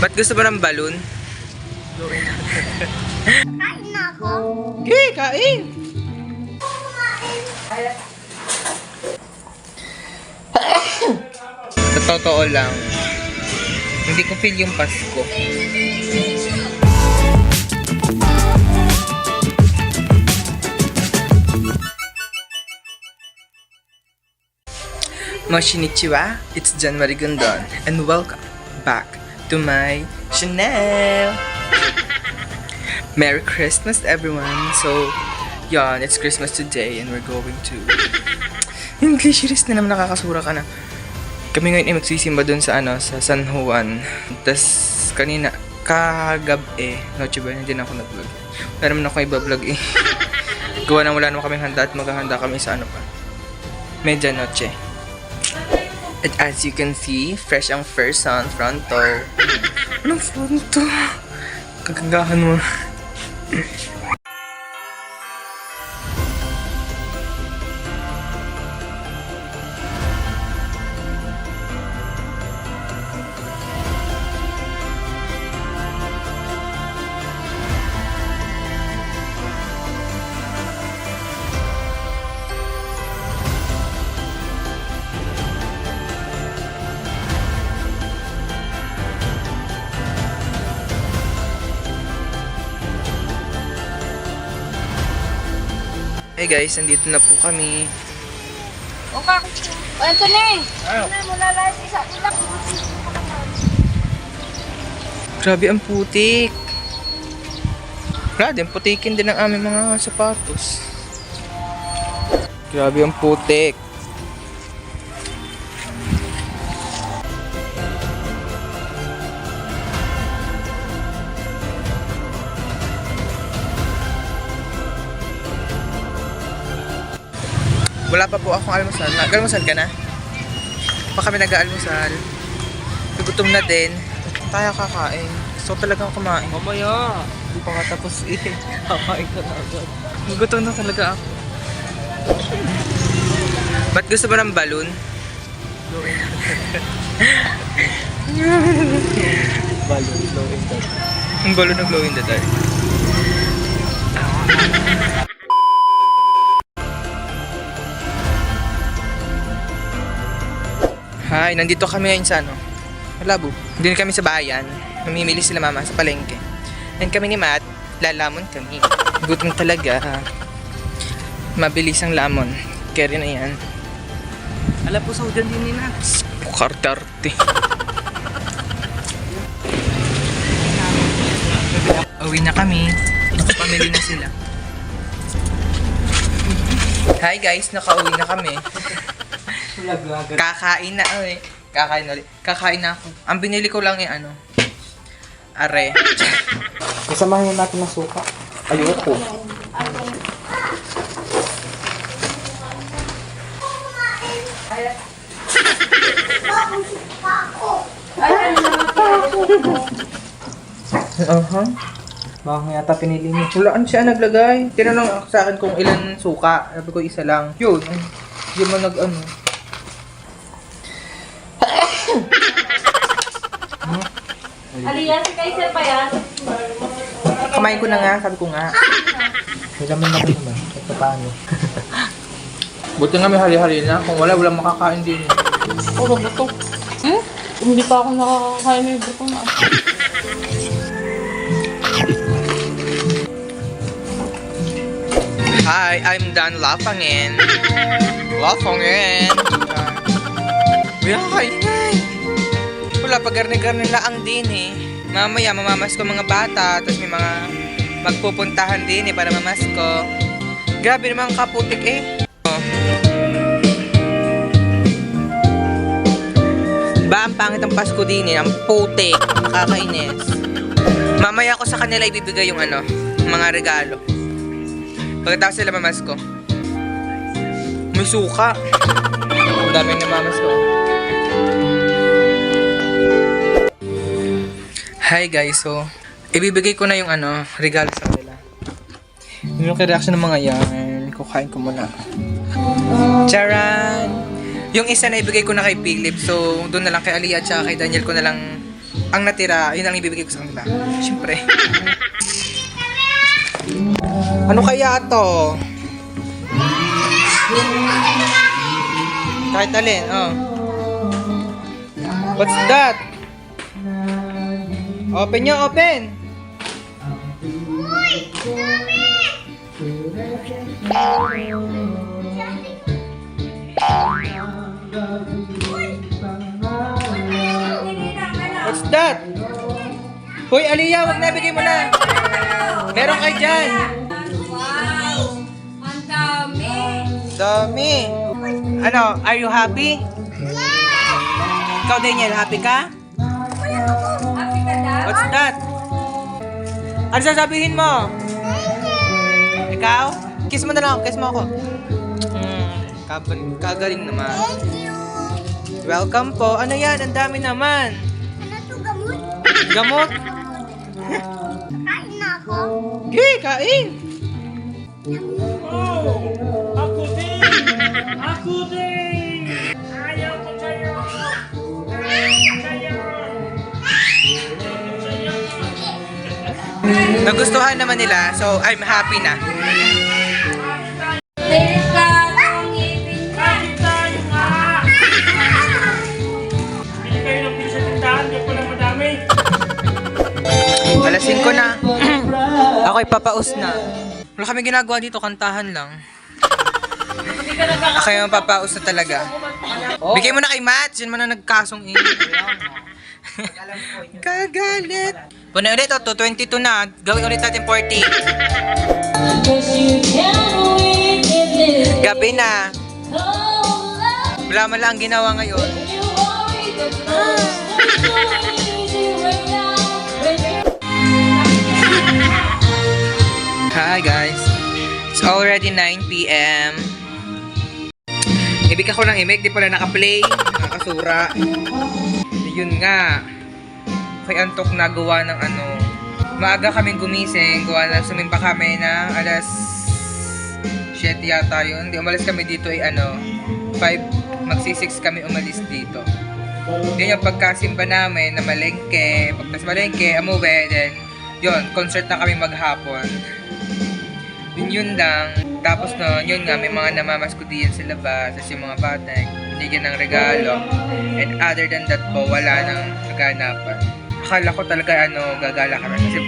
Ba't gusto mo ng balloon? Kain na ako. Okay, kain! Sa totoo lang, hindi ko feel yung Pasko. Moshinichiwa, it's Jan Marigondon, and welcome back to my channel. Merry Christmas, everyone. So, yan, it's Christmas today, and we're going to English na naman, nakakasura ka na. Kami ngayon ay magsisimba dun sa sa San Juan. Tas kanina kagabi, Noche Buena, hindi na ako nag-vlog. Wala naman ako i-vlog eh. Gawa na wala naman kaming handa at maghahanda kami sa Medianoche. And as you can see, fresh ang first on fronto. Anong fronto? Kagagahan mo. Hey guys, nandito na po kami. Okay. O, ito na eh. Ito na, mula lahat isa. Grabe ang putik. Grabe, ang putikin din ang aming mga sapatos. Grabe ang putik. Wala pa po akong almusal. Nag-almusal ka na? Pa kami nag-almusal. Gutom na din. Tayo kakain. So talagang kumain. Mamaya, hindi pa ka tapos eh. Kakain ka na agad. Gutom na talaga ako. Ba't gusto mo ng balloon? Balon, glow in the dark. Ang balloon na glow in the dark. Hi, nandito kami ngayon sa Malabo. Hindi kami sa bayan. Namimili sila mama sa palengke. And kami ni Matt, lalamon kami. Gutom talaga. Mabilis ang lamon. Kaya rin na yan. Alam po sa udan din ni Nax. Pukarte-arte. Uwi na kami. Nakapamili na sila. Hi guys, nakauwi na kami. Kakain na, Kakain ulit. Kakain na ako. Ang binili ko lang yung are. Kasamahin natin ng suka. Ayoko. Baka yata pinili mo. Walaan siya naglagay. Tinanong sa akin kung ilan suka. Sabi ko isa lang. Yun. Hindi mo Aliyah, si Kaiser pa yan. Kamain ko na nga. Sabi ko nga. May laman na ko naman. Ito paano? Buti nga may hari-hari na. Kung wala, walang makakain din. Puro buto. Hindi pa ako nakakakain ng buto na. Hi, I'm done laughing. Laughing. Kaingay. Wala pa garne-garne laang din eh. Mamaya mamamas ko mga bata. Tapos may mga magpupuntahan din para mamas ko. Grabe naman kaputik eh. Ba ang pangit ang Pasko din eh. Ang putik. Nakakainis. Mamaya ko sa kanila ibibigay yung mga regalo. Pagkatapos sila mamas ko. May suka. Ang daming namamas ko. Hi guys, so ibibigay ko na yung regalo sa kanila. Yung reaction ng mga yan, kukain ko muna. Charan! Yung isa na ibigay ko na kay Philip, so doon na lang kay Aliyah at kay Daniel ko na lang Ang natira, yun ang ibibigay ko sa kanila. Siyempre. Ano kaya to? Kahit alin, oh. What's that? Open nyo, open! What's that? Hoy, Aliyah, wag na, bigay mo na. Meron kayo dyan. Wow! Ang dami! Dami. Ano, are you happy? Ikaw, Daniel, happy ka? Happy ka daw? What's that? Ano sasabihin mo? Ikaw? Kiss mo na lang, kiss mo ako. Kagaling naman. Welcome po. Ano yan? Ang dami naman. Ano to, gamot? Gamot? Kain na ako. Okay, kain. Nagustuhan naman nila, so I'm happy na. Delikado ang ngipin niya. Alas 5 na. Ako'y papaus na. Wala kami ginagawa dito, kantahan lang. Ako'y mapapaus na talaga. Bigay mo na kay Matt, yun man na nagkasong in. Kagalit. Puna ulit, 22 na. Gawin ulit natin 40. Gabi na. Wala man lang ginawa ngayon. Hi guys. It's already 9 p.m. Ibig ako ng imig, di pala naka-play. Nakakasura. Yun nga. Kay antok na gawa ng ano. Maaga kaming gumising. Gawa na sumimpa kami na alas 7 yata yun. Di umalis kami dito ay ano. 5, magsi-6 kami umalis dito. Yun yung pagkasimba namin na malengke. Pagkas malengke, amuwi. Then, yun, concert na kami maghapon. Yun lang. Tapos no, yun nga, may mga namamasko diyan sa labas. Tapos yung mga bata, binigyan ng regalo. And other than that po, wala nang naganapan. Akala ko talaga gagala kami. Kasi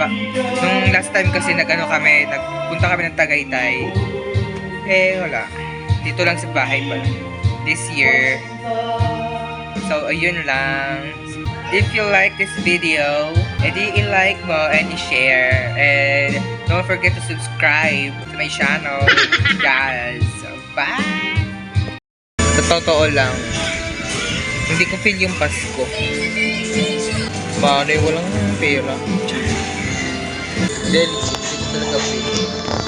nung last time kasi nagpunta kami ng Tagaytay. Eh, wala. Dito lang sa bahay pa. This year. So, ayun lang. If you like this video, edi i-like mo and i-share. And don't forget to subscribe to my channel. Guys, so, bye! Sa totoo lang, hindi ko feel yung Pasko. Paano yung walang pera? Then, hindi ko talaga feel.